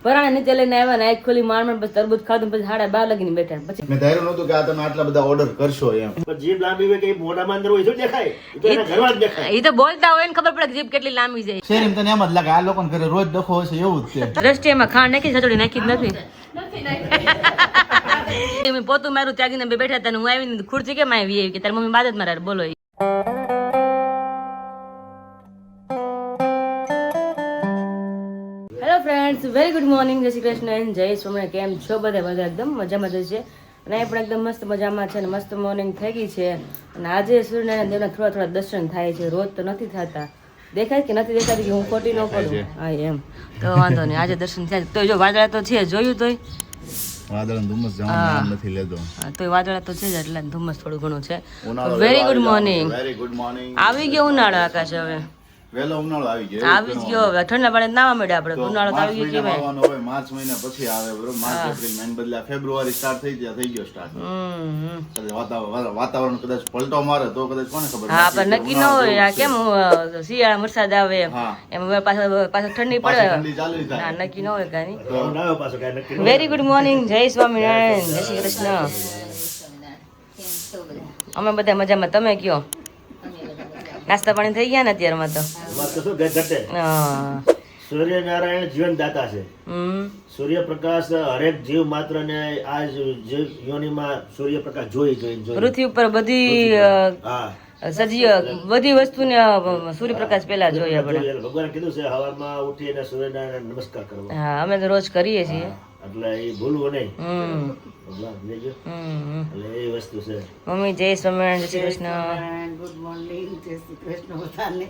પરાણે નીચે લઈને આવ્યા ને આંખ ખોલી માંડ પછી તરબૂચ ખાધું પછી 12:30 લગીને બેઠા પછી મેં ધાર્યું નહોતું કે આ તમે આટલા બધા ઓર્ડર કરશો એમ. જીભ લાંબી હોય કે મોઢામાં અંદર હોય શું દેખાય? એ તો એના ઘરમાં જ દેખાય. એ તો બોલતા હોય ને ખબર પડે કે જીભ કેટલી લાંબી જાય. શેરીમ તને એમ જ લાગે આ લોકોને ઘરે રોજ ડખો હશે એવું જ છે. દ્રષ્ટિમાં ખાંડ નાખી સચોડી નાખી જ નથી. મેં પોતું મારું ત્યાગીને બે બેઠા હતા ને હું આવીને ખુરશી કેમ આવી કે તારી મમ્મી બાદ જ મારા બોલો. Hello friends, very good morning, જય શ્રી કૃષ્ણ એન્ડ જય સ્વામિનારાયણ. કેમ છો બધા એકદમ મજામાં જ છે અને એ પણ એકદમ મસ્ત મજામાં છે અને મસ્ત મોર્નિંગ થઈ ગઈ છે અને આજે સૂર્યનારાયણ દેવના થોડા દર્શન થાય છે. રોજ તો નથી થતા. દેખાય કે નથી દેખાતી કે હું ખોટી ન પડું? હા એમ તો વાંધો નહીં, આજે દર્શન થયા. તો જો વાદળા તો છે, જોયું તોય વાદળાનું ધુમ્મસ જવાનું નામ નથી લેતો. તો વાદળા તો છે જ એટલે ધુમ્મસ થોડું ઘણું છે. Very good morning. Very good morning. આવી ગયો ઉનાળો આકાશ, હવે વેલો ઉનાળો આવી ગયો. આવી જ ગયો. હવે ઠંડા પાણી નાવા મળે આપણે. ઉનાળો તો આવી ગયો કેવાય. હવે માર્ચ મહિના પછી આવે બરોબર. માર્ચ એપ્રિલ મહિના બદલા ફેબ્રુઆરી સ્ટાર્ટ થઈ ગયો સ્ટાર્ટ. વાતાવરણ કદાચ પલટો મારે તો કદાચ કોને ખબર. હા પણ નક્કી ન હોય. આ કેમ શિયાળા વરસાદ આવે એમ પાછા ઠંડી પડે. ના નક્કી ન હોય કાંઈ. વેરી ગુડ મોર્નિંગ, જય સ્વામિનારાયણ, જય શ્રી કૃષ્ણ. અમે બધા મજામાં. તમે કયો? નાસ્તા પાણી થઈ ગયા ને અત્યારમાં તો? સૂર્યનારાયણ જીવન દાતા છે. સૂર્યપ્રકાશ હરેક જીવ માત્ર ને આ જીવ યોનિમાં સૂર્યપ્રકાશ જોઈ પૃથ્વી ઉપર બધી સજીવ બધી વસ્તુને સૂર્યપ્રકાશ પેલા જોઈએ આપણે. ભગવાન કીધું છે હવારમાં ઉઠીને સૂર્યનારાયણ નમસ્કાર કરવા. હા અમે તો રોજ કરીએ છીએ. એટલે એ ભૂલવું નહીં. એટલે એ વસ્તુ છે. મમ્મી જય સ્વામિનારાયણ, જય શ્રી કૃષ્ણ. ગુડ મોર્નિંગ, જય શ્રી કૃષ્ણ બધાને.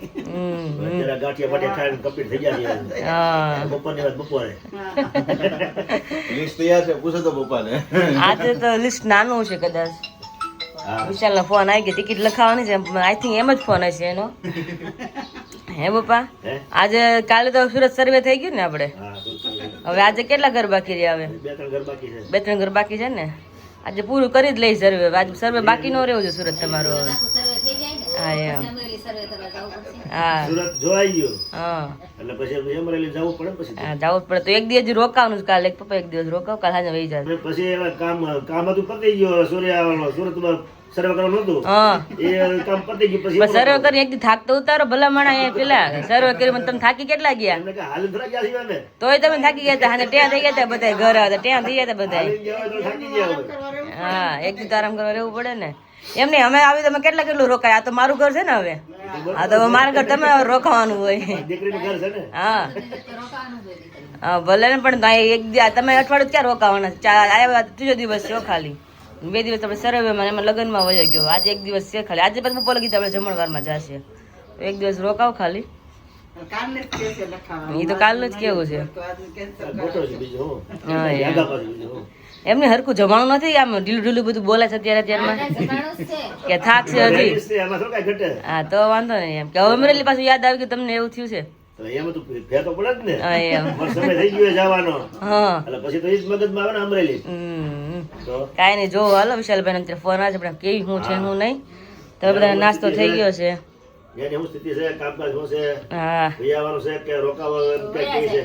અત્યારે ગાંઠિયા માટે ખાઈને કમ્પ્લીટ થઈ ગયા છે. બપોરની વાત બપોરે લિસ્ટ તૈયાર છે, પૂછો તો પપ્પાને. આજે તો લિસ્ટ નાનું છે કદાચ. વિશાલ નો ફોન આવી ગયો, ટિકિટ લખાવવાની છે. આઈ થિંક એમ જ ફોન હશે એનો. હે પપ્પા, આજે કાલે તો સુરત સર્વે થઈ ગયું ને આપણે. હવે આજે કેટલા ઘર બાકી રહ્યા? હવે 2-3 ઘર બાકી છે ને. આજે પૂરું કરી જ લઈ સર્વે. આજે સર્વે બાકી ન રહેવું છે સુરત તમારું. હવે હા એમ. હા સુરત જોવાઈ ગયું. હા એટલે પછી અમરેલી જવું પડે. પછી હા જવું જ પડે. તો એક દિવસ રોકાવાનું છે કાલે. પપ્પા એક દિવસ રોકાવ, કાલ સાંજે વહી જાય. પછી કામ હતું પતી ગયો. સુરતમાં સર્વે કરવાનું હતું. હા એ કામ પતી ગયું. પછી સર્વે કરી એક દી થાકતો ઉતારો ભલા માણા. પેલા સર્વે કરી તમે થાકી કેટલા ગયા? એમને કે હાલ થોડા ગયા છીએ અમે. તોય તમે થાકી ગયા હતા. ત્યાં થઈ ગયા હતા બધા. ઘર હતા ત્યાં થઈ ગયા હતા બધા. થાકી ગયા હવે. હા એક દી તો આરામ કરવા રહેવું પડે ને. એમ નહીં, અમે આવી તમે કેટલું રોકાય? આ તો મારું ઘર છે ને હવે. હા તો મારું ઘર તમે રોકાવાનું હોય. દીકરીનું ઘર છે ને. હા હા ભલે ને, પણ એક તમે અઠવાડિયું ક્યાં રોકાવાના? આવ્યા ત્રીજો દિવસ છે ખાલી. 2 દિવસ આપણે સર્વેમાં એમાં લગ્નમાં વહી ગયો. આજે એક દિવસ છે ખાલી. આજે પછી બપોર લગી આપણે જમણવારમાં જશે. તો એક દિવસ રોકાવ ખાલી. એ તો કાલનું જ કેવું છે. એમને હરખું જમવાનું નથી. આમ ઢીલું બધું બોલે છે અત્યારમાં કે થાક છે હજી. હા તો વાંધો નહીં. એમ કે હવે અમરેલી પાછું યાદ આવ્યું કે તમને એવું થયું છે. એમ તો ફેર તો પડે જ ને. હા એમ. સમય થઈ ગયો જવાનો. હા એટલે પછી તો એ જ મગજમાં આવે ને અમરેલી. કાંઈ નહીં. જો હાલો વિશાલભાઈ અત્યારે ફોન આવે છે. આપણે કેવી શું છે શું નહીં. તો બધા નાસ્તો થઈ ગયો છે. જેની શું સ્થિતિ છે, કામકાજ શું છે, હા ભૈયાવાનું છે કે રોકાવાનું કઈ છે.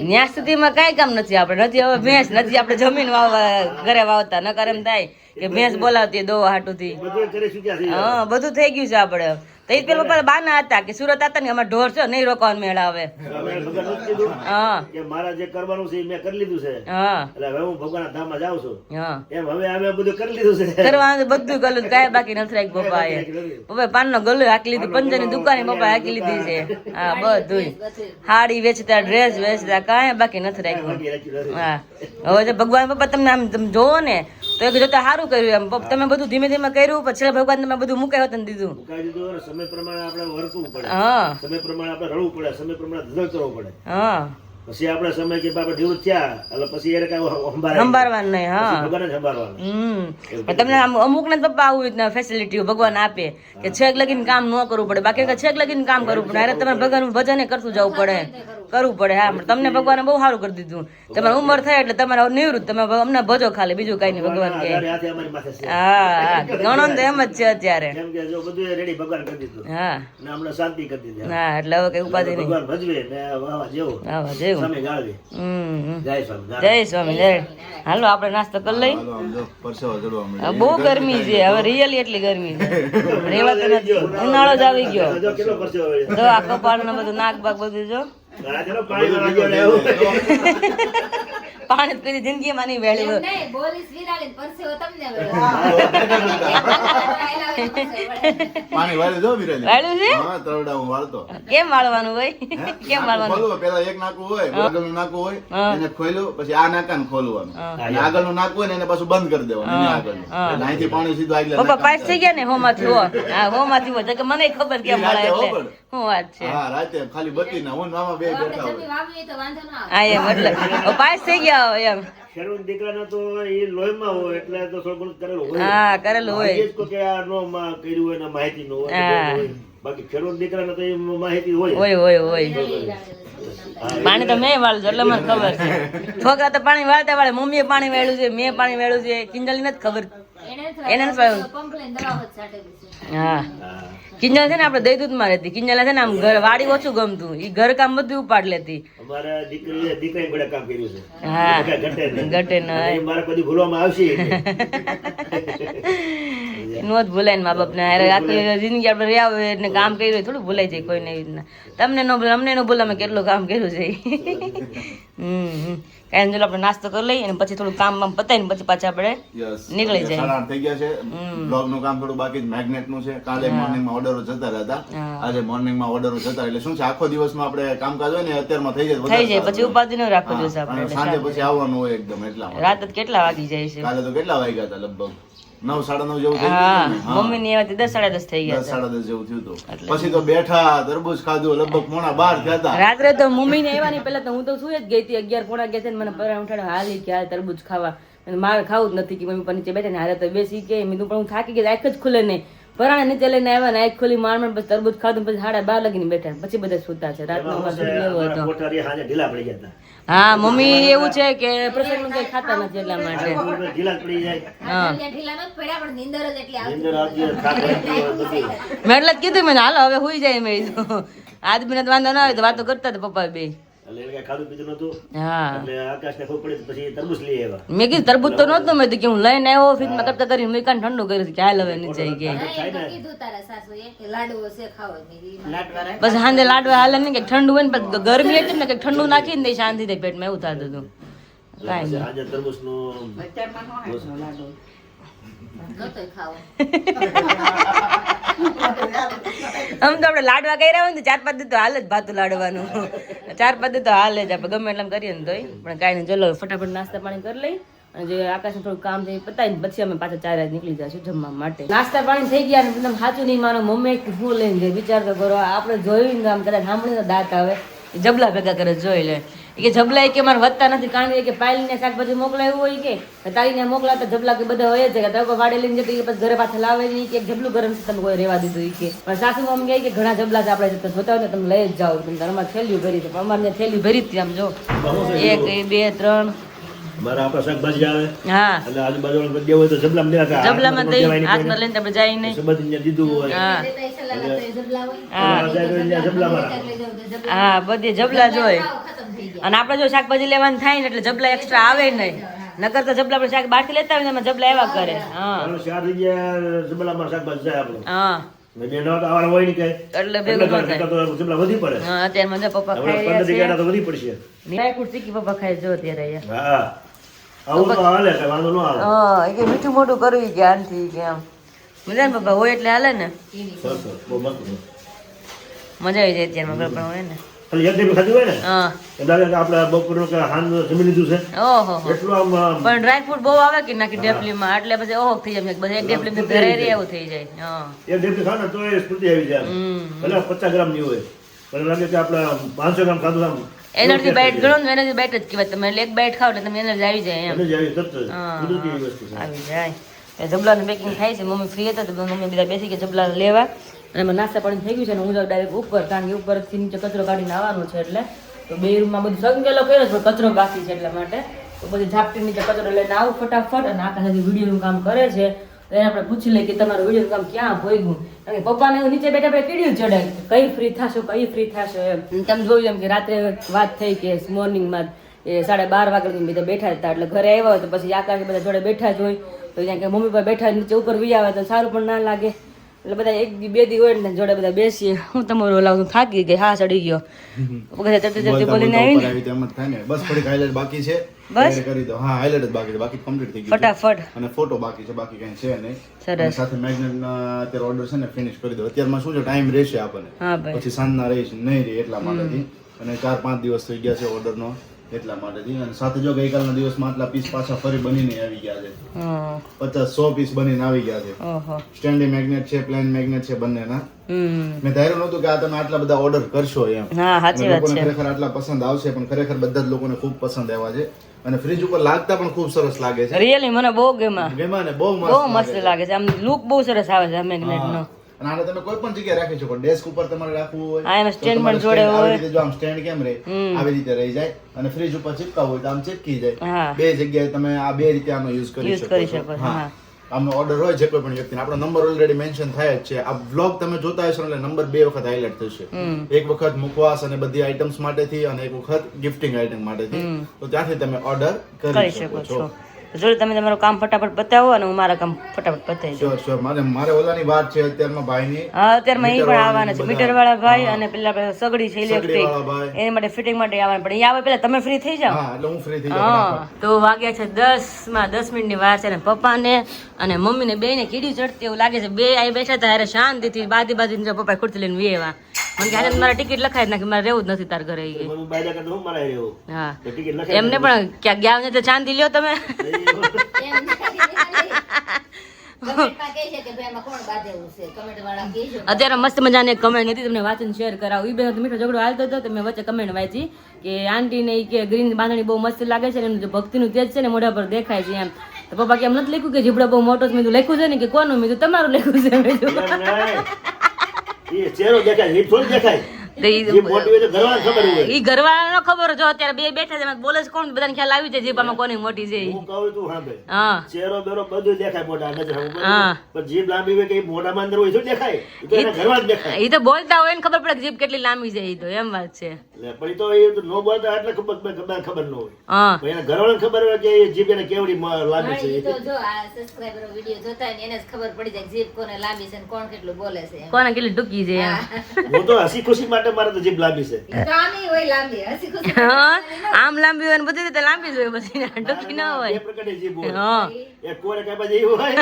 ત્યાં સુધીમાં કઈ કામ નથી. આપણે નથી હવે ભેંસ નથી આપણે જમીન વાવવા ઘરે વાવતા. નકર એમ થાય કે ભેંસ બોલાવતી દોવા હાટુથી. બધું કરી શક્યા છે. હા બધું થઈ ગયું છે આપણે. તો એ પેલા પપ્પા બાના હતા કે સુરત હતા ને અમારે ઢોર છે નહીં રોકવાનું મેળ આવે. હા કે મારા જે કરવાનું છે મેં કરી લીધું છે. હા એટલે હવે હું ભગવાનના ધામમાં જાઉં છું. હા એમ હવે અમે બધું કરી લીધું છે. કરવાનું બધું ગલું કાંઈ બાકી નથી રાખ્યું પપ્પા એ. પપ્પા પાનનો ગલું હાકી લીધું. પંજરની દુકાને પપ્પા હાકી લીધી છે. હા બધું હાડી વેચતા, ડ્રેસ વેચતા, કાંઈ બાકી નથી રાખ્યું. હા હવે જો ભગવાન પપ્પા તમને આમ તમે જોવો ને તો એક જોતા સારું કર્યું. એમ તમે બધું ધીમે ધીમે કર્યું પછી ભગવાન તમે બધું મુકાય હોત દીધું. સમય પ્રમાણે આપણે વર્તવું પડે. હા સમય પ્રમાણે આપણે રડવું પડે. સમય પ્રમાણે ધંધો કરવો પડે. હા પછી આપણે સમય કે બાપા નિવૃત્ત થયા એટલે પછી એને કઈ સંભાળવાનું નહીં. હા ભગવાન સંભાળવાનું. પણ તમને અમુક ને પપ્પા આવી રીતના ફેસિલિટી ભગવાન આપે કે છેક લગીને કામ ન કરવું પડે. બાકી છેક લગીને કામ કરવું પડે. અરે તમારે ભગવાન ભજન કરતું જવું પડે, કરવું પડે. હા તમને ભગવાને બહુ સારું કરી દીધું. તમારી ઉંમર થાય એટલે તમારે નિવૃત્ત. તમે અમને ભજો ખાલી, બીજું કઈ નહીં. ભગવાન કે હા ગણો તો એમ જ છે અત્યારે. હા શાંતિ કરી દીધી. હા એટલે હવે કઈ ઉપાધિ નહીં. ભગવાન ભજવે ને વાવા જેવું. વાવા જેવું એવું સામે ગાળવી. હમ જય સ્વામી. જય સ્વામી જય. હાલો આપણે નાસ્તો કરી લઈ. હાલો આમ જો પરસેવો ચડવા માંડ્યો. બહુ ગરમી છે હવે, રિયલી એટલી ગરમી છે, રેવાતું નથી. ઉનાળો જ આવી ગયો. જો કેટલો પરસેવો વળ્યો. જો આ કપાળ ને બધું નાક બાક બધું જો આ ચલો પાણી વાળા જોડે આવું. પાણી પીધી જિંદગીમાં નહીં વેળી હોય. નહીં, બોલીસ વિરાળી પરસેવો તમને વળે. પાણી વાળી જો વિરાલી. વાળ્યું છે? હા તરડા હું વાળતો. કેમ વાળવાનું હોય? કેમ વાળવાનું? ખોલવું, પેલા એક નાકું હોય, આગળનું નાકું હોય, એને ખોલ્યું, પછી આ નાકાને ખોલવાનું. અને આગળનું નાકું હોય ને એને પાછું બંધ કરી દેવાનું, એની આગળનું. એટલે અહીંથી પાણી સીધું આગલા પપ્પા નાકામાં પાસ થઈ ગયા ને હોમાંથી હો. હા હોમાંથી હો. તો કે મને ખબર કેમ મળે રાતે એટલે હો પણ. શું વાત છે. હા રાતે ખાલી બત્તી ના હું ને મામા બે આપણે બેઠા જમી હોય. વાવીએ તો વાંધો ના આવે. હા એમ એટલે પાસ થઈ ગયા હોય એમ. ખેડૂત દીકરાનો તો એ લોહીમાં હોય એટલે તો થોડું ઘણું કરેલું હોય. હા કરેલું હોય. ભાગ્યે જ કોઈ કે આ નો કર્યું હોય ને માહિતી નો હોય. હા. બાકી ખેડૂત દીકરાને તો એ માહિતી હોય. હોય હોય હોય. પાણી તો મેં વાળ્યું એટલે મને ખબર છે. છોકરા તો પાણી વાળતા વાળે, મમ્મીએ પાણી વાળ્યું છે, મેં પાણી વાળ્યું છે, કિંજલ નથી ખબર. એને એને નથી વાળ્યું. પંપ લઈને દવા જ છાંટેલી છે. હા કિંજલ છે ને આપણે દઈ દૂધમાં રહેતી. કિંજલ છે ને આમ ઘર વાડી ઓછું ગમતું, ઈ ઘર કામ બધું ઉપાડ લેતી. અમારા દીકરાએ બડે કામ કર્યું છે. હા કાંઈ ઘટે નહીં. ઘટે ન અને મારે કદી ભૂલવામાં આવશે ય નહીં. નો જ ભૂલાય ને મા બાપ ને. આખી જિંદગી આપણે રહ્યા હોય એટલે કામ કર્યું હોય થોડું ભૂલાઈ જાય કોઈને એવી રીતના. તમને નો ભૂલે, અમને નો ભૂલે, અમે કેટલું કામ કર્યું છે. કાંઈ નહીં, આપણે નાસ્તો કરી લઈએ અને પછી થોડું કામ બામ પતાવીને પછી પાછા આપણે Yes. નીકળી જાય. 8:30 થઈ ગયા છે. બ્લોગ નું કામ થોડું બાકી છે, મેગ્નેટ નું છે. કાલે મોર્નિંગ માં ઓર્ડરો જતા રહ્યા હતા, આજે મોર્નિંગ માં ઓર્ડરો જતા એટલે શું છે આખો દિવસમાં આપણે કામકાજ હોય ને અત્યારમાં થઈ જાય થઈ જાય પછી ઉપાધિ ન રાખવો જોઈએ અને આપણે. સાંજે પછી આવવાનું હોય એકદમ એટલા માટે. રાત જ કેટલા વાગી જાય છે. કાલે તો કેટલા વાગ્યા હતા લગભગ 9 9:30 જેવું થઈ હા ગયું હતું ને. મમ્મી ની એવાથી 10 10:30 થઈ ગયા 10 10:30 જેવું થયું હતું. પછી તો બેઠા તરબૂચ ખાધું, લગભગ 11:30 થયા હતા. રાત્રે તો મમ્મી ને એવાની પેલા તો હું તો સુઈ જ ગઈ હતી. 11 પોણા ગયા મને પરા ઉઠાડે હાલી કે હાલ તરબૂચ ખાવા. અને મારે ખાવું જ નથી કે મમ્મી પર નીચે બેઠા ને હારે તો બેસી કે મેં પણ હું થાકી ગઈ, આંખ જ ખુલે નહીં. પરાણે નીચે લઈને આવ્યા ને આંખ ખોલી માર પછી તરબૂચ ખાધું, પછી 12:30 લગીને બેઠા, પછી બધા સુતા છે. રાતનો અમારો લેવો હતો. કોઠારી હાજે ઢીલા પડી ગયા હતા. હા મમ્મી એવું છે કે પ્રસંગમાં કઈ ખાતા નથી એટલા માટે. ઢીલા જ પડી જાય. હા ઢીલા નથી પડ્યા પણ નીંદર જ એટલી આવતી. નીંદર આવતી હોય, થાક લાગતી હોય, બધી. મેં એટલે જ કીધું મેં હાલો હવે હુઈ જાય. મેં કીધું આદમીને તો વાંધો ના આવે તો વાતો કરતા હતા પપ્પા બે. એટલે એને કાંઈ ખાધું પીધું નહોતું. હા એટલે આકાશને ખબર પડી તો પછી તરબૂચ લઈ આવ્યા. મેં કીધું તરબૂચ તો નહોતું, મેં તો કે હું લઈને આવ્યો ફ્રીજમાં કરતા કરીને મેં કાન ઠંડુ કર્યું કે હાલ હવે નીચે કે. હા, એમ તો કીધું તારા સાસુએ કે લાડવો છે ખાવો મેં કીધું. લાડવા પછી સાંજે લાડવા હાલે ને કે ઠંડુ હોય ને પછી ગરમી હતી ને કે ઠંડુ નાખીને દઈ શાંતિ થઈ પેટમાં એવું થતું હતું. કાંઈ પછી આજે તરબૂચનું અત્યારમાં નો આવે છે લાડુ. નહોતોય ખાવો. આમ તો આપણે લાડવા કર્યા હોય ને 4-5 દી તો હાલ જ ભાતું લાડવાનું. 4-5 દી તો હાલે જ આપણે ગમે એટલા કરીએ ને તોય. પણ કાંઈ નહીં, ચલો ફટાફટ નાસ્તા પાણી કરી લઈ અને જે આકાશનું થોડું કામ થઈ પતાવીને પછી અમે પાછા 4 વાગે નીકળી જઈશું જમવા માટે. નાસ્તા પાણી થઈ ગયા ને એકદમ સાચું નહીં માનો. મમ્મી શું લઈને જાય વિચાર તો કરો. આપણે જોયું ને આમ કદાચ સાંભળીને દાંત આવે જબલા ભેગા કરે જોઈ લે કે જબલા કે મારે વધતા નથી, કારણ કે પાયલીને શાકભાજી મોકલાવ્યું હોય કે તારીને મોકલાતા જબલા કે બધા હોય છે કે તડકો વાડે લઈને જતી પછી ઘરે પાછા લાવે નહીં કે જબલું ગરમ છે તમે કોઈ રહેવા દીધું કે. પણ સાસુ મમ્મી કહે કે ઘણા જબલા છે આપણે જોતા હોય ને તમે લઈ જ જાઓ, તમે અમારે થેલીઓ ભરી છે. પણ અમારે થેલી ભરી જ આમ જો 1 2 3 મારા આપણા શાકભાજી આવે હા એટલે આજુબાજુ બધે હોય તો જબલામાં દેવા કે જબલામાં દઈ હાથમાં લઈને આપણે જાય નહીં. સંબંધી દીધું હોય. હા દેતા સલાહ તો એ જબલા હોય. હા જબલામાં લઈ જાવ તો જબલા હા બધી જબલા જ હોય. ખાવ ખતમ થઈ ગયા. અને આપણે જો શાકભાજી લેવાનું થાય ને એટલે જબલા એક્સ્ટ્રા આવે નહીં. નકર તો જબલા આપણે શાક બહારથી લેતા હોય ને એમાં જબલા એવા કરે. હા ચાલો 4 જગ્યા જબલામાં શાકભાજી જાય આપણે. હા મેં ન આવવાનું હોય ને કઈ એટલે ભેગું ન થાય. તો જબલા વધી પડે. હા અત્યારે મને પપ્પા આપણે ખાઈ 15 રહ્યા જગ્યા તો વધી પડશે. છે. ડ્રાયફ્રૂટ શીખી પપ્પા ખાઈ જો અત્યારે અહીંયા. હા આવું તો હાલે કઈ વાંધો ન આવે. હા એ કે મીઠું મોઢું કરવું કે આનથી કે આમ મજા ને પપ્પા હોય એટલે હાલે ને. સરસ બહુ મસ્ત. મજા આવી જાય અત્યારમાં પણ હોય ને. ખાલી એક ટાઈમ ખાધી હોય ને હા એટલે લાગે કે આપણે બપોરનું કે હાંજ જમી લીધું છે ઓહો એટલું આમ પણ ડ્રાયફ્રૂટ બહુ આવે કે નાખી ડેપલીમાં એટલે પછી ઓહો થઈ જાય બધા એક ડેપલી ઘરે રહે એવું થઈ જાય. હા એક ટાઈમ ખાવ ને તો એ સ્ફૂર્તિ આવી જાય. ભલે 50 ગ્રામ ની હોય પણ લાગે કે આપણે 500 ગ્રામ ખાધું આમ એનર્જી બાઇટ ગણો ને એનર્જી બાઇટ જ કહેવાય. તમે એક બાઇટ ખાવ એટલે તમે એનર્જી આવી જાય એમ એને જ આવી તરત જ. હા, કુદરતી એવી વસ્તુ છે. આવી જાય. એ જબલાનું પેકિંગ થાય છે. મમ્મી ફ્રી હતા તો મમ્મી બધા બેસી કે જબલા લેવા અને એમાં નાસ્તા પાણી થઈ ગયું છે. અને હું જાઉં ડાયરેક્ટ ઉપર, કારણ કે ઉપરથી નીચે કચરો કાઢીને આવવાનું છે એટલે તો 2 રૂમમાં બધું સંકેલો કર્યો છે પણ કચરો બાકી છે એટલા માટે તો બધી ઝાપટી નીચે કચરો લઈને આવું ફટાફટ. અને આખા સાથે વિડીયોનું કામ કરે છે તો એને આપણે પૂછી લઈએ કે તમારું વિડીયો કામ ક્યાં ભોગ્યું. કારણ કે પપ્પાને એવું નીચે બેઠા બેઠા કીડ્યું ચડાય કઈ ફ્રી થશો એમ. તમે જોયું એમ કે રાત્રે વાત થઈ કે મોર્નિંગમાં એ 12:30 વાગે બધા બેઠા હતા. એટલે ઘરે આવ્યા હોય તો પછી આકાશ બધા જોડે બેઠા જ હોય તો ત્યાં કે મમ્મી પપ્પા બેઠા નીચે ઉપર વી આવે તો સારું પણ ના લાગે. એટલે બધા 1 2 દી હોય ને જોડે બધા બેસીએ. હું તમારું ઓલાવું થાકી ગઈ, હા ચડી ગયો ચડતી બોલીને આવી ને તેમ જ થાય ને. બસ થોડીક હાઇલાઇટ બાકી છે, બસ? કરી દો. હા, હાઇલાઇટ જ બાકી છે, બાકી કમ્પ્લીટ થઈ ગયું છે. ફટાફટ. અને ફોટો બાકી છે, બાકી કઈ છે નહીં. સરસ. અને સાથે મેગ્નેટ અત્યારે ઓર્ડર છે ને ફિનિશ કરી દો. અત્યારમાં શું છે ટાઈમ રહેશે આપણને, હા ભાઈ. પછી સાંજના રહીશ નહીં રહી એટલા માટેથી. અને 4-5 દિવસ થઈ ગયા છે ઓર્ડરનો એટલા માટેથી. અને સાથે જો ગઈકાલના દિવસમાં આટલા પીસ પાછા ફરી બનીને આવી ગયા છે. હા 50-100 પીસ બનીને આવી ગયા છે. ઓહો. સ્ટેન્ડી મેગ્નેટ છે, પ્લેન મેગ્નેટ છે બંનેના. મેં ધાર્યું નહોતું કે આ તમે આટલા બધા ઓર્ડર કરશો એમ. હા સાચી અને વાત લોકોને છે. ખરેખર આટલા પસંદ આવશે, પણ ખરેખર બધા જ લોકોને ખૂબ પસંદ આવ્યા છે. અને ફ્રીજ ઉપર લાગતા પણ ખૂબ સરસ લાગે છે. રિયલી મને બહુ ગમ્યા, ગમ્યા ને? બહુ બહુ મસ્ત મસ્ત લાગે છે. આમ લુક બહુ સરસ આવે છે મેગ્નેટ નો. અને આને તમે કોઈ પણ જગ્યાએ રાખી શકો. ડેસ્ક ઉપર તમારે રાખવું હોય હા, એનો તો stand તમારે પણ જોડે stand આવી હોય. રીતે જો આમ સ્ટેન્ડ કેમ રહે આવી રીતે રહી જાય. અને ફ્રીજ ઉપર ચિપકાવવું હોય તો આમ ચિપકી જાય. હા. બે જગ્યાએ તમે આ બે રીતે આનો યુઝ કરી Use શકો કરી છો. શકો છો, હા. હા. આમનો ઓર્ડર હોય જે કોઈ પણ વ્યક્તિને, આપણો નંબર ઓલરેડી મેન્શન થાય જ છે. આ વ્લોગ તમે જોતા હશો એટલે નંબર 2 વખત હાઇલાઇટ થશે. એક વખત મુખવાસ અને બધી આઇટમ્સ માટેથી અને એક વખત ગિફ્ટિંગ આઇટમ માટેથી. તો ત્યાંથી તમે ઓર્ડર કરી શકો છો. જો તમે તમારું કામ ફટાફટ બતાવો અને હું મારા કામ ફટાફટ બતાવી દઉં. શ્યોર મારે ઓલાની વાત છે અત્યારમાં ભાઈની. હા અત્યારમાં એ પણ આવવાના છે, મીટર વાળા ભાઈ અને પેલા સગડી છે ઇલેક્ટ્રિક, વાળા ભાઈ. એની માટે ફિટિંગ માટે આવવાના. પણ એ આવે પેલા તમે ફ્રી થઈ જાઓ. હા, એટલે હું ફ્રી થઈ જાઉં. હા તો વાગ્યા છે 10 મિનિટની વાર છે ને પપ્પાને અને મમ્મીને બેયને કીડી ચડતી એવું લાગે છે. બે અહીં બેઠા હતા હારે શાંતિથી બાદી પપ્પા ખુરશી લઈને વેવા. મને કે આજે મારે ટિકિટ લખાય જ નાખી, મારે રહેવું જ નથી તાર ઘરે ઈ કે. મમ્મી બાયડા કરતા હું મારા રહ્યો હા તો ટિકિટ લખાઈ એમને પણ ક્યાં ગયા ને તો ચાંદી લ્યો તમે. એમ નથી. કમેન્ટમાં કહે છે કે ભાઈ આમાં કોણ બાંધે એવું છે, કમેન્ટ વાળા કહેજો. અત્યારે મસ્ત મજાની એક કમેન્ટ હતી, તમને વાંચીને શેર કરાવું. એ બે મીઠો ઝઘડો હાલતો હતો તો મેં વચ્ચે કમેન્ટ વાંચી કે આંટીને ઈ કે ગ્રીન બાંધણી બહુ મસ્ત લાગે છે ને એનું જે ભક્તિનું તેજ છે ને મોઢા પર દેખાય છે એમ. તો પપ્પા કેમ નથી લખ્યું કે જીબડો બહુ મોટો છે? મેં કીધું લખ્યું છે ને કે કોનું? મેં કીધું તમારું લખ્યું છે. મેં કીધું એ ચહેરો દેખાય, એ થોડું દેખાય. તો ઈ જે મોટી હોય તો ઘરવાળાને ખબર હોય. ઈ ઘરવાળાનો ખબર જો અત્યારે બે બેઠા છે એમાં બોલે છે કોણ, બધાને ખ્યાલ આવી જાય જીભામાં કોની મોટી છે ઈ. હું કહું તું સાંભળે. હા ચહેરો બેરો બધું દેખાય મોઢા નજર સામે. હા. પણ જીભ લાંબી હોય કે એ મોઢામાં અંદર હોય શું દેખાય? એ તો એના ઘરવાળા જ દેખાય. ઈ તો બોલતા હોય ને ખબર પડે કે જીભ કેટલી લાંબી છે. ઈ તો એમ વાત છે. એટલે પણ ઈ તો એ તો નો બોલતા એટલે ખબર ન હોય. હા પણ એના ઘરવાળાને ખબર હોય કે એ જીભ એને કેવડી લાંબી હા, ઈ છે. તો જો આ સબસ્ક્રાઇબરો વિડિયો જોતા હોય ને એને જ ખબર પડી જાય કે જીભ કોને લાંબી છે ને કોણ કેટલું બોલે છે એમ. કોને કેટલી ટૂંકી છે એમ. હું તો હસી ખુશી માટે મારે તો જીભ લાંબી છે. ઈ તો આમેય હોય લાંબી, હસી ખુશી હા, આમ લાંબી હોય ને બધી રીતે લાંબી જ હોય, પછી ટૂંકી ના બે હોય. પ્રકારની જીભ હોય. હા એક કોરે કાપા જેવી હોય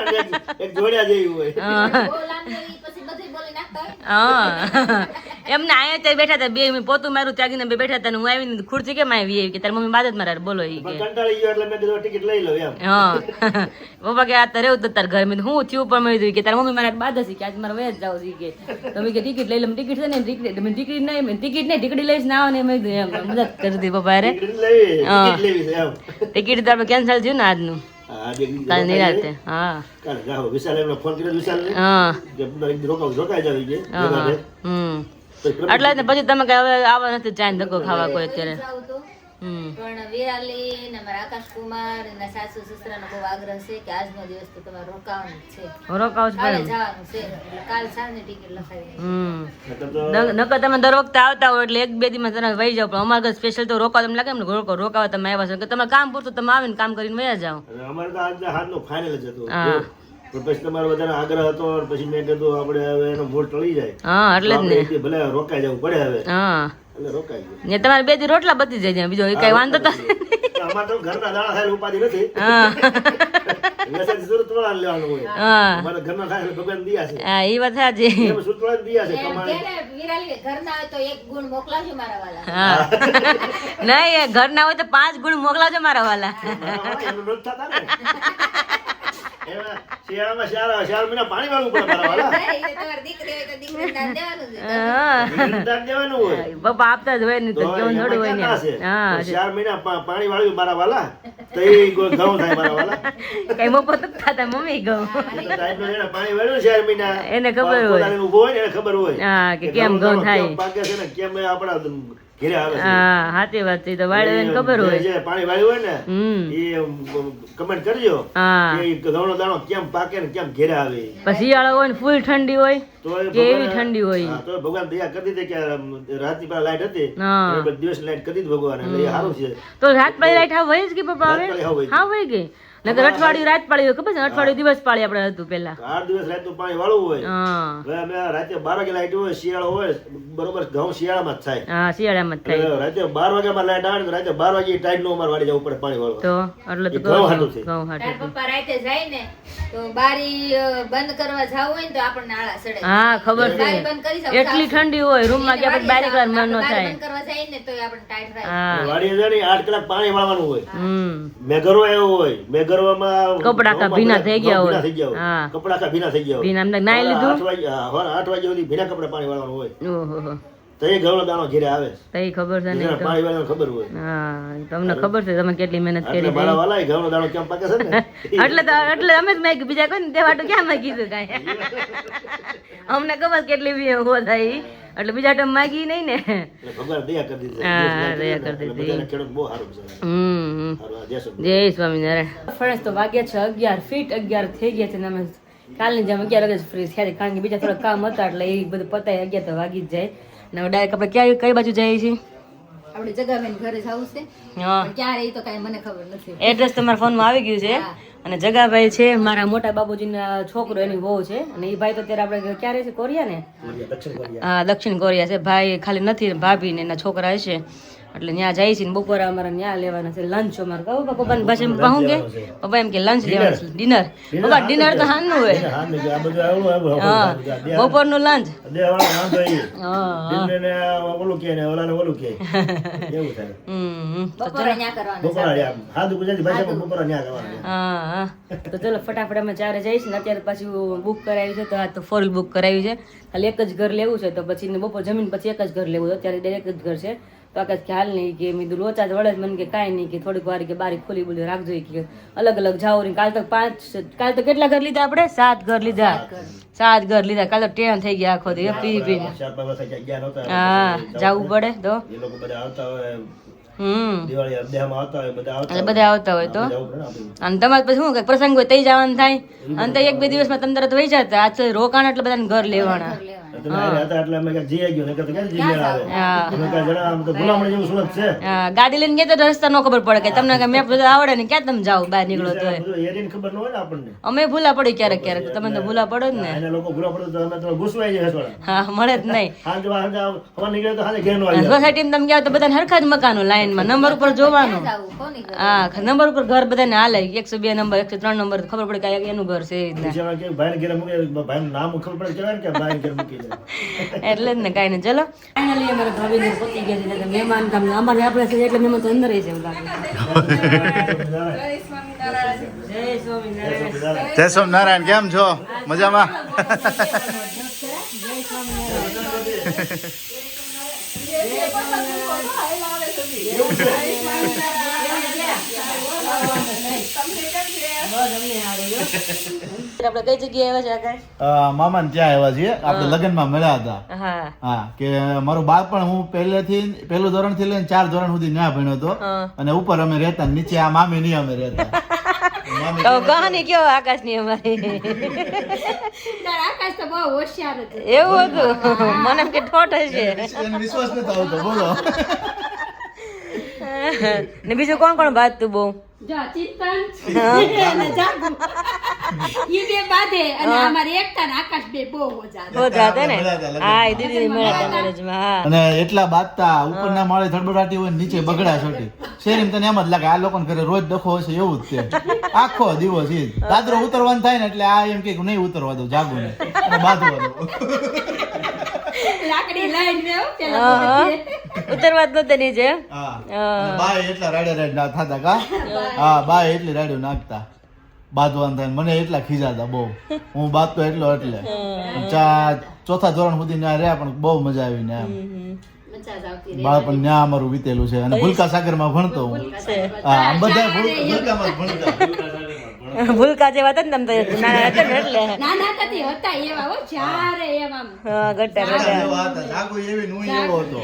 અને એક જોડિયા જેવી હોય. બહુ લાંબી હોય ઈ પછી બધું બોલી નાખતા હોય. હા એમને આયા ત્યાં બેઠા હતા બે, મેં પોતું મારું ત્યાગીને બે બેઠા હતા ને હું આવીને ખુરશી કેમ આવી કે તારી મમ્મી બાદ જ મારા હારે બોલો ઈ કે. પણ કંટાળી ગયો એટલે મેં કીધું ટિકિટ લઈ લો એમ. હા પપ્પા કે આ તારે એવું તો તાર ઘર મેં કીધું, હું થયું પણ મેં કીધું કે તારી મમ્મી મારા હારે બાદ હશે કે આજ મારે વયા જ જાવ છે કે. તમે કે ટિકિટ લઈ લો. ટિકિટ છે ને ટિકિટ નહીં ટિકિટ લઈશ ના આવે ને મેં કીધું એમ મદદ કરી દીધી પપ્પા હારે. ટિકિટ લેવી છે એમ. ટિકિટ તો આપણે કેન્સલ થયું ને આજનું હા, બે દી કાલ નિરાતે. હા કાલે જાઓ. વિશાલ એમને ફોન કર્યો વિશાલને હા કે રોકાઈ જાવ કે હા એટલે જ ને પછી તમે કઈ હવે આવા નથી ચાય ને ધક્કો ખાવા કોઈ અત્યારે. જાઉં તો હમ પણ વિરાલી ને મારા આકાશ કુમાર અને સાસુ સસરાનો બહુ આગ્રહ છે કે આજનો દિવસ તો તમારે રોકાવાનું જ છે, રોકાવ જ કાલે પડે. જવાનું છે. એટલે કાલ સાંજની ટિકિટ લખાવી નકર તમે દર વખતે આવતા હોય એટલે 1-2 દિવસમાં તમે વહી જાવ, પણ અમારે સ્પેશિયલ તો રોકાવ તમને લાગે ને રોકાવા તમે આવ્યા છો કે તમે કામ પૂરતું તમે આવીને કામ કરીને વયા જાઓ. અને અમારે તો આજના હાથનો ફાઇનલ જ હતો. હા. પણ પછી તમારો બધાનો આગ્રહ હતો અને પછી મેં કીધું આપણે હવે એનો મૂડ ટળી જાય હા એટલે જ ને. આપણે ભલે રોકાઈ જવું પડે હવે હા એટલે રોકાઈ ગયું. ને તમારે 2 દી રોટલા બધી જાય બીજો કઈ વાંધો તો અમારે તો ઘરના દાણા ખાય ઉપાધિ નથી. હા વેસાથી સુરતવાળા લેવાનું હોય. હા અમારે ઘરના ખાય ભગવાન દિયા છે. હા એ વાત સાચી. એમ સુરતવાળા દિયા છે એમ કમાણી. કે ને વિરાલી ઘરના હોય તો એક ગુણ મોકલાવજો મારા વાલા. હા નહીં એ ઘર ના હોય તો 5 ગુણ મોકલાવજો મારા વાલા. એનું નથી થતા ને. એમાં શિયાળામાં ચાર મહિના પાણી વાળવું પડે મારા વાલા. નહીં, એ તમારી દીકરી હોય તો દીકરીને દાન દેવાનું છે. હા દાન દેવાનું હોય. પપ્પા આપતા જ હોય ને તો કેવું એમાં થોડું હોય ક્યાં ના છે? ને. હા 4 મહિના પાણી વાળ્યું મારા વાલા તો એ ઘઉં થાય મારા વાલા. કઈ મફત જ ખાતા મમ્મી કહું. એટલે ટાઈપનું એને પાણી વાળ્યું 4 મહિના એને ખબર હોય. પોતાને ઊભો હોય ને એને ખબર હોય હા કે કેમ ઘઉં થાય. કેમ પાકે છે ને કેમ આપણા ઘેરે આવે છે. હા સાચી વાત છે. તો વાળીને ખબર હોય. જે પાણી વાળ્યું હોય હમ ને એ કમેન્ટ કરજો હા કે ઘઉંનો દાણો કેમ પાકે ને કેમ ઘેરે આવે. પછી શિયાળો હોય ને ફૂલ ઠંડી હોય તોય કે એવી ભગવાને- ઠંડી હોય. હા, તોય ભગવાન દયા કરી દીધી કે રાતની પહેલા લાઈટ હતી હા. એને બધી દિવસ લાઈટ કરી દીધી ભગવાન એટલે એ સારું છે. તો રાત પાળી લાઈટ હા વહી જ ગઈ પપ્પા રાત પાળી હવે? હાવ વહી ગઈ. હા વહી ગઈ. નકર અઠવાડિયું રાત પાળી હોય ખબર છે? અઠવાડિયું દિવસ પાળી આપણે હતું પેલા. 8 દિવસ રાતનું પાણી વાળવું હોય. હા હવે અમે રાતે 12 વાગે લાઈટ હોય, શિયાળો હોય બરોબર, ઘઉં શિયાળામાં જ થાય. હા શિયાળામાં જ થાય. એટલે રાતે 12 વાગ્યામાં લાઈટ આવે ને રાતે 12 વાગે ટાઈમ નો અમારે વાળી જવું પડે પાણી વાળવા. તો એટલે તો એ ઘઉં હાટું છે. ઘઉં તાર હાટું. પપ્પા રાતે જાય ને તો બારી બંધ કરવા જાવ હોય ને તો આપણને આળા સડે. હા ખબર છે. બારી બંધ કરી શકો એટલી ઠંડી હોય રૂમમાં કે આપણે બારી એકલા મન ન બારી થાય. બંધ કરવા જાય ને તો આપણને ટાઈટ થાય. હા વાડીએ જાય ને 8 કલાક પાણી વાળવાનું હોય. મેઘરો એવો હોય, મેઘરોમાં કપડાં આખા ભીના થઈ ગયા હોય. ભીના થઈ ગયા હોય. હા. કપડાં આખા ભીના થઈ ગયા હોય. ભીના એમને નાઈ લીધું? 8 વાગે હા, 8 વાગ્યા સુધી ભીના કપડાં પાણી વાળવાનું હોય. ઓહો તો એ ઘઉંનો દાણો ઘેરે આવે. તઈ ખબર છે ને જેને તો. પાણી વાળવાનું ખબર હોય. હા તમને ખબર છે તમે કેટલી મહેનત એટલે કરી મારા વાલા ઘઉંનો દાણો કેમ પાકે છે ને એટલે અમે જ મેં બીજા કોઈ ને તે વાટું ક્યાં મેં કીધું કાંઈ. અમને ખબર કેટલી બી ઉભો થાય ઈ. એટલે બીજા ટાઈમ માગી નહીં ને. એટલે ભગવાન દયા કરી દીધી. હા, દયા કરી એટલે દીધી. બધાને ખેડૂત બહુ સારું છે. હમ સારું, આ દેશો. જય સ્વામિનારાયણ. ફ્રેન્ડ્સ તો વાગ્યા છે 11 ફીટ 11 થઈ ગયા છે ને અમે કાલની જેમ 11 વાગે ફ્રી થયા છે કારણ કે બીજા થોડા કામ હતા એટલે એ બધું પતાય 11 તો વાગી જ જાય ને હવે ડાયરેક્ટ આપણે ક્યાં કઈ બાજુ જઈએ છીએ? આપણે જગાબેન ઘરે જવું છે હા પણ ક્યાં રહી તો કાંઈ મને ખબર નથી. એડ્રેસ તમારા ફોનમાં આવી ગયું છે અને જગાભાઈ છે મારા મોટા બાબુજીના છોકરો એની વહુ છે અને એ ભાઈ તો અત્યારે આપણે ક્યાં રહે છે? કોરિયા ને? દક્ષિણ કોરિયા. હા દક્ષિણ કોરિયા છે. ભાઈ ખાલી નથી ભાભી ને એના છોકરા છે એટલે ત્યાં જાય છે ને બપોરે અમારે ત્યાં લેવાના છે લંચ. અમારે કહું પપ્પાની ભાષામાં કહું કે પપ્પા એમ કે લંચ લેવાનું છે ડિનર. પપ્પા ડિનર તો હાનનું હોય. હા, મેં કીધું આ બધું આવું હા બપોરનું લંચ. દેવાળા વાંધો ઈ. હા દિલને ઓલું કે ને ઓલાને ઓલું કે એવું થાય. બપોરે ન્યા કરવાનું. બપોરા આમ સાદું ગુજરાતી ભાષામાં બપોરા ન્યા કરવાનું. હા તો ચલો ફટાફટ અમે ચારે જઈશ ને અત્યારે પાછું બુક કરાવ્યું છે તો આ તો ફોર બુક કરાવ્યું છે. ખાલી એક જ ઘર લેવું છે તો પછી બપોર જમીન પછી એક જ ઘર લેવું. અત્યારે એક જ ઘર છે તો આકાશ ખ્યાલ નહીં કે મેં કીધું લોચા જ વળે મને કે કાંઈ નહીં કે થોડીક વાર કે બારી ખોલી બોલી રાખજો કે અલગ અલગ જાઓ ને કાલ તો કાલ તો કેટલા ઘર લીધા આપણે? 7 ઘર લીધા. 7 ઘર લીધા. કાલ તો ટ્રેન થઈ ગયા આખો દી પી પી. 4-5 વર્ષ ગયા નહોતા. હા જવું પડે તો એ લોકો બધા આવતા હોય દિવાળી અબ્દેહામાં આવતા હોય બધા આવતા એટલે બધા આવતા હોય તો જવું પડે ને આપણે. અને તમારે પછી શું કે પ્રસંગ હોય તઈ જવાનું થાય અને તઈ 1-2 દિવસમાં તમે તરત વહી જતા. આજ તો રોકાણ એટલે બધાને ઘર લેવાના. તમે આયા હતા એટલે અમે ક્યાંક જઈ ગયો નકર તો ક્યાં જઈ આવે. હા તમે કાંઈ જણા આમ તો ભૂલામણ જેવું સુરત છે. હા, ગાડી લઈને ગયા તો રસ્તા નો ખબર પડે કે તમને કે મેપ બધું આવડે ને ક્યાં તમે જાઓ બહાર નીકળો તો બધું એરિયાની ખબર ન હોય ને આપણને. અમે ભૂલા પડી ક્યારેક ક્યારેક તો તમે તો ભૂલા પડો જ ને. એને લોકો ભૂલા પડે તો અમે તો ગુસવાઈ જાય હસવાળા. હા મળે જ નહીં. હવા નીકળે તો હાજે ઘેર નો આવી જાય. સોસાયટીમાં તમે ગયા તો બધાને હરખા જ મકાનો લાઈનમાં નંબર ઉપર જોવાનું. જાવું કોની ઘરે? હા નંબર ઉપર ઘર બધાને હાલે 102 નંબર 103 નંબર ખબર પડે કે આ એનું ઘર છે એ રીતના. બીજામાં કે ભાઈને ઘેર મૂકે, ભાઈનું નામ ખબર પડે કહેવાય ને કે ભાઈને ઘેર મૂકી જાય. એટલે જ ને કાંઈ નહીં. ચલો ફાઇનલી અમારે ભાભી ને પતી ગયા છે એટલે મહેમાન તમને અમારે આપણે છે એટલે મહેમાન તો અંદર છે એવું લાગે. જય સ્વામિનારાયણ. જય સ્વામિનારાયણ. કેમ છો? મજામાં? આપણે કઈ જગ્યાએ આવ્યા છે આકાશ? મામા ને ત્યાં આવ્યા છીએ. આપણે લગ્નમાં મળ્યા હતા. હા હા કે મારું બાળપણ હું પહેલું ધોરણ થી લઈને 4 ધોરણ સુધી ત્યાં ભણ્યો હતો અને ઉપર અમે રહેતા નીચે આ મામી ની અમે રહેતા. તો કહાની કયો આકાશ ની અમારી? તાર આકાશ તો બહુ હોશિયાર હતો. એવું હતું? મને એમ કે ઠોઠ હશે. એને વિશ્વાસ નથી આવતો. બોલો. ને બીજું કોણ કોણ બાજતું બહુ? જો ચિંતન અને જાગુ ઈ બે બાધે અને અમારે એકતા ને આકાશ બે બહુ મજા બહુ જાતે ને? હા એ દીદી મળ્યા હતા મેરેજમાં. હા અને એટલા બાદતા ઉપરના માળે થડબડાટી હોય ને નીચે બગડા છોટી શેરીમ તને એમ જ લાગે આ લોકોને ઘરે રોજ ડખો હશે એવું જ છે. આખો દિવસ ઈ જ દાદરો ઉતરવાનું થાય ને એટલે આ એમ કે નહીં ઉતરવા દઉં જાગું ને અને બાંધવા દઉં. લાકડી લાઈન મેં પેલા ઉતરવા જ નહોતા નીચે. હા અને બાય એટલા રાડે રાડ ના થતા કા. હા બાય એટલી રાડ્યું નાખતા બાંધવાનું થાય મને એટલા ખીજાતા બહુ. હું બાંધતો એટલો એટલે 4 ધોરણ સુધી ત્યાં રહ્યા પણ બહુ મજા આવી ને એમ મજા જ આવતી રહી. બાળપણ ત્યાં અમારું વીતેલું છે અને ભૂલકા સાગર માં ભણતો હું. હા બધા ભૂલકામાં જ ભણતા. ભૂલકા જેવા હતા ને તમે તો નાના હતા ને એટલે. નાના કદી હતા એવા હો ચારે એવા હા ગટ્ટા ગટ્ટા. એવા હતા. જાગો એવી ને હું એવો હતો.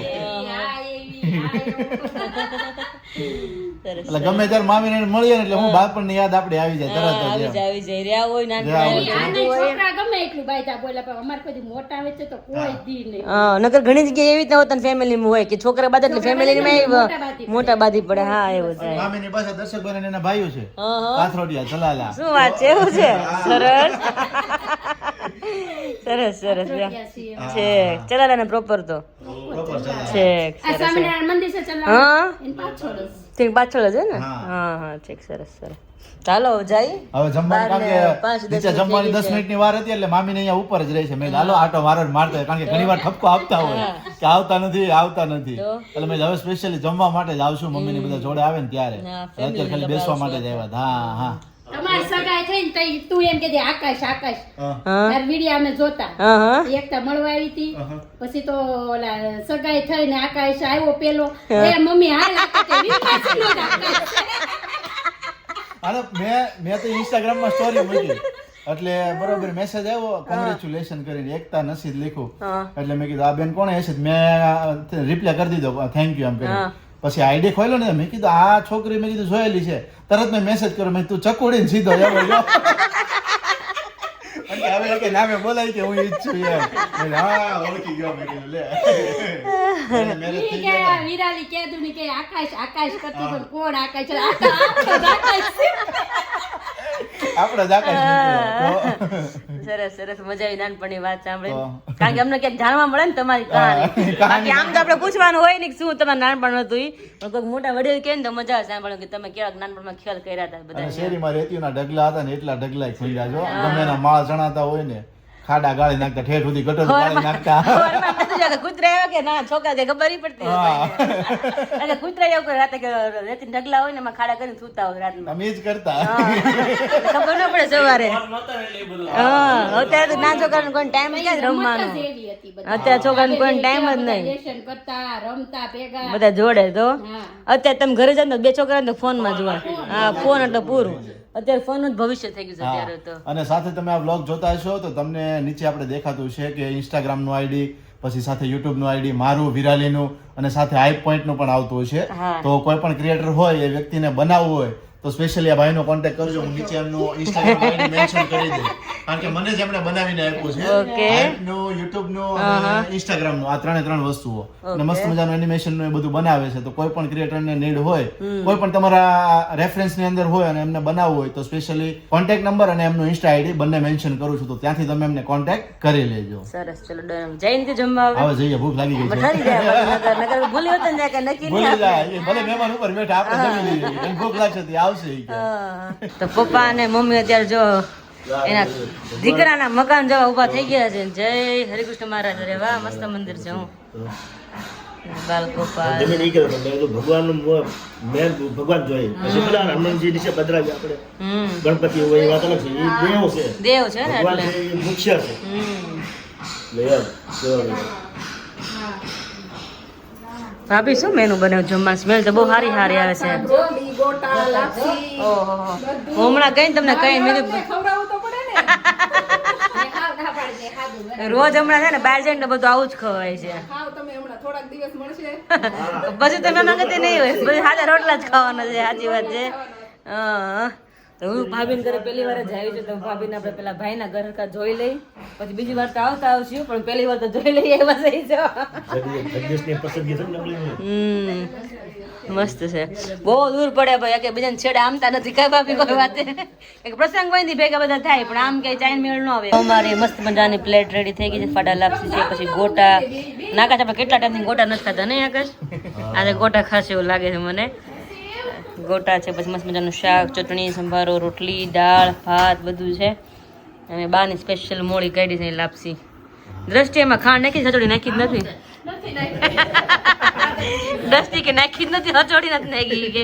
એટલે ગમે ત્યારે મામીને મળીએ ને એટલે હું બાળપણની યાદ આપણે આવી જાય તરત જ એમ. આવી જાય રહ્યા હોય રહ્યા હોય. નાનપણ છોકરા ગમે એટલું બાયતા બોલ્યા પણ અમારે કોઈ મોટા આવે છે તો કોઈ દી નહીં. નકર ઘણી જગ્યાએ એવી રીતના હોતા ફેમિલીમાં હોય કે છોકરા બાદ એટલે ફેમિલીમાં મોટા બાદી પડે. હા એવું થાય. મામીની પાસે દર્શકભાઈ અને એના ભાઈઓ છે હા, હા. કાથરોડિયા ચલાલા. શું વાત છે, એવું છે? સરસ સરસ સરસ છે. ચલાલા ને પ્રોપર તો Proper ચલાલા. છે. આ સ્વામિનારાયણ મંદિર છે ચલા હા એની પાછળ જ. ઠીક પાછળ જ હે ને? હા. હા હા ઠીક સરસ સરસ. ચાલો જઈ હવે જમવાનું કારણ કે 5-10 નીચે જમવાની 10 મિનિટની વાર હતી એટલે મામીને અહીંયા ઉપર જ રહે છે. મેં કીધું હાલો આટો મારો જ મારતો હોય. કારણ કે ઘણી વાર ઠપકો આપતા હોય કે આવતા નથી એટલે મેં હવે સ્પેશિયલી જમવા માટે જ આવશું. મમ્મીને બધા જોડે આવે ને ત્યારે હા, અત્યારે ખાલી બેસવા માટે જ આવ્યા હતા. હા હા તમારી સગાઈ થઈ ને તઈ તું એમ કે આકાશ આકાશ હા. તાર વિડિયા અમે જોતા હા હા એકતા મળવા આવી હતી પછી તો ઓલા સગાઈ થઈ ને આકાશ આવ્યો પેલો એ મમ્મી હાલ આકાશ વિકાસ નો આકાશ અને મેં તો ઇન્સ્ટાગ્રામ માં સ્ટોરી મૂકી એટલે બરોબર મેસેજ આવ્યો કોંગ્રેચ્યુલેશન કરીને એકતા નસીબ લખ્યું એટલે મેં કીધું આ બેન કોણ હશે મેં રિપ્લાય કરી દીધો થેન્ક યુ એમ કરીને પછી આઈડી ખોલ્યો ને મેં કીધું આ છોકરી મેં કીધું જોયેલી છે તરત મેં મેસેજ કર્યો મેં તું ચકુડીને સીધો એવો ગયો અને હવે કે નામે બોલાય કે હું ઈ જ છું એમ મેં હા ઓળખી ગયો મેં કીધું લે એને marriage થઈ કે ગયા વિરાલી કહેતું ને કે આકાશ આકાશ કરતી પણ કોણ આકાશ છે? આકાશ છે. આપણે જ આકાશ નીકળ્યો. સરસ સરસ મજા આવી નાનપણની વાત સાંભળીને. તો. કારણ કે અમને ક્યાંક જાણવા મળે ને તમારી કહાની. બાકી આમ તો આપણે પૂછવાનું હોય ને કે શું તમારું નાનપણ હતું ઈ. પણ કોઈક મોટા વડીલ કહે ને તો મજા આવે સાંભળવાનું કે તમે કેવા નાનપણમાં ખેલ કર્યા હતા અને બધા. શેરીમાં રેતીઓના ઢગલા હતા ને એટલા ઢગલા ખુલ્યા જો ગમે એના માળ ચણાતા હોય ને ખાડા ગાળી નાખતા ઠેઠ સુધી ગટર ગાળી નાખતા સવારમાં નથી જોતા કૂતરા આવ્યા કે ના છોકરા કે ખબર ય પડતી હોય. એટલે કૂતરા એવું કરે રાતે કે રેતી ઢગલા હોય ને એમાં ખાડા કરીને સૂતા હોય રાતમાં. અમે જ કરતા ખબર ન પડે સવારે. હા અત્યારે તો નાના છોકરાને કોઈ ટાઈમ ક્યાં જ રમવાનો. એવી હતી બધી. અત્યારે છોકરાને કોઈ ટાઈમ જ નહીં. લેશન કરતા રમતા ભેગા બધા જોડે તો હા. અત્યારે તમે ઘરે જાવ ને તો બે છોકરા ફોનમાં જોવા. હા ફોન એટલે પૂરું. અત્યારે ફોન નું જ ભવિષ્ય થઈ ગયું છે અત્યારે તો. અને સાથે તમે આ વ્લોગ જોતા હશો તો તમને નીચે આપણે દેખાતું છે કે ઇન્સ્ટાગ્રામ નું આઈડી પછી સાથે યુટ્યુબ નું આઈડી મારું વિરાલીનું અને સાથે હાઈ પોઈન્ટ નું પણ આવતું છે હા. તો કોઈ પણ ક્રિએટર હોય એ વ્યક્તિને બનાવવું હોય તો સ્પેશિયલી આ ભાઈનો કોન્ટેક્ટ કરજો હું નીચે એમનું ઇન્સ્ટાગ્રામ આઈડી મેન્શન કરી દઉં કારણ કે મને જ એમણે બનાવીને આપ્યું છે Okay. હાઈપનું યુટ્યુબનું અને ઇન્સ્ટાગ્રામનું આ ત્રણે વસ્તુઓ અને મસ્ત મજાનું એનિમેશન નું એ બધું બનાવે છે તો કોઈ પણ ક્રિએટરને નીડ હોય કોઈ પણ તમારા રેફરન્સ ની અંદર હોય અને એમને બનાવવું હોય તો સ્પેશિયલી કોન્ટેક્ટ નંબર અને એમનું ઇન્સ્ટા આઈડી બંને મેન્શન કરું છું તો ત્યાંથી તમે એમને કોન્ટેક્ટ કરી લેજો સરસ ચલો ડન જઈને તે જમવા આવે હવે જઈએ ભૂખ લાગી ગઈ છે ઠરી જાય પછી નકર ભૂલી હોત ને કે નક્કી ભૂલી નહીં જાય એ ભલે મહેમાન ઉપર બેઠા આપણે જમી લઈએ એને ભૂખ લાગશે તો એ આવશે ઈ કે. હા. તો પપ્પા અને મમ્મી અત્યારે જો એના દીકરાના મકાન જવા ઉભા થઈ ગયા છે જય હરિકૃષ્ણ મહારાજ અરે વાહ મસ્ત મંદિર છે હું બાલ ગોપાલ જમીન ઈ કર્યો મેં તો ભગવાનનું મેન ભગવાન જોઈએ પછી પેલા હનુમાનજી નીચે પધરાવી આપણે હમ ગણપતિ હોય એ વાત અલગ છે એ દેવ છે દેવ છે ને ભગવાન એટલે છે એ મુખ્ય છે હમ એટલે એમ કહેવાનું. ભાભી શું મેનુ બનાવ્યું જમવાનું સ્મેલ તો બહુ સારી સારી આવે છે જોડી ગોટા લાપસી ઓહો હું હમણાં કઈ તમને કઈ મેં કીધું ખવડાવવું તો પડે ને ખાવ ના પાડી દે ખાધું રોજ હમણાં છે ને બહાર જઈને તો બધું આવું જ ખવાય છે ખાવ તમે હમણાં થોડાક દિવસ મળશે પછી તમે માંગતી નહીં હોય પછી સાદા રોટલા જ ખાવાના છે સાચી વાત છે હા તો હું ભાભીને ઘરે પહેલી વાર જ આવી છું તો ભાભીને આપણે પેલા ભાઈના ઘર હરખા જોઈ લઈ પછી બીજી વાર તો આવતા આવશું પણ પહેલી વાર તો જોઈ લઈએ એવા થઈ છો જગદીશની પસંદગી છે ને આપણી મસ્ત છે બહુ દૂર પડે ભાઈ કે બીજાને છેડે આમતા નથી કઈ ભાભી કોઈ વાતે એક પ્રસંગ હોય ને ભેગા બધા થાય પણ આમ કઈ ચાઇન મેળ ન આવે અમારી મસ્ત મજાની પ્લેટ રેડી થઈ ગઈ છે ફાડા લાપસી છે પછી ગોટા નાકાશ આપણે કેટલા ટાઈમથી ગોટા નથી ખાતા નહીં આકાશ આજે ગોટા ખાશે એવું લાગે છે મને ગોટા છે પછી મસ્ત મજાનું શાક ચટણી સંભારો રોટલી દાળ ભાત બધું છે અને બાની સ્પેશિયલ મોળી કાઢી છે લાપસી દ્રષ્ટિ એમાં ખાંડ નાખી હચોડી નાખી જ નથી દ્રષ્ટિ કે નાખી જ નથી હચોડી નથી નાખી કે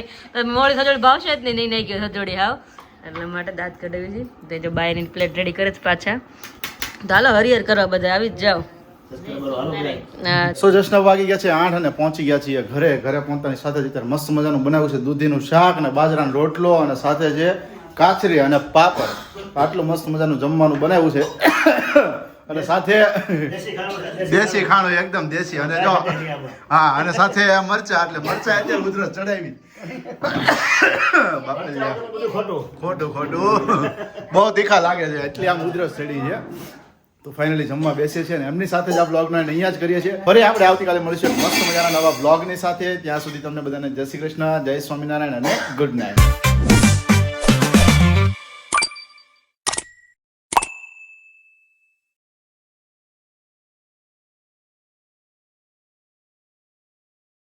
મોળી હચોડી ભાવશે જ નહીં નાખી હચોડી હાવ એટલે માટે દાંત કઢાવી છે તો જો બાયની પ્લેટ રેડી કરે છે પાછા તો હાલો હરિહર કરવા બધા આવી જ જાઓ સો જસ્ટ વાગી ગયા છે 8 અને પહોંચી ગયા છીએ ઘરે પહોંચતાની સાથે જ અત્યારે મસ્ત મજાનું બનાવ્યું છે દૂધીનું શાક અને બાજરાનો રોટલો અને સાથે છે કાચરી અને પાપડ આટલું મસ્ત મજાનું જમવાનું બનાવ્યું છે અને સાથે દેશી ખાણું દેશી ખાણું એકદમ દેશી અને જો હા અને સાથે મરચા એટલે મરચા અત્યારે ઉધરસ ચડાવી બાપરે બધું ખોટું ખોટું બહુ તીખા લાગે છે એટલી આમ ઉધરસ ચડી છે તો ફાઇનલી જમવા બેસે છે ને એમની સાથે જ આ બ્લોગને અહીંયા જ કરીએ છીએ ફરી આપણે આવતીકાલે મળીશું મસ્ત મજાના નવા બ્લોગની સાથે ત્યાં સુધી તમને બધાને જય શ્રી કૃષ્ણ જય સ્વામિનારાયણ અને ગુડ નાઇટ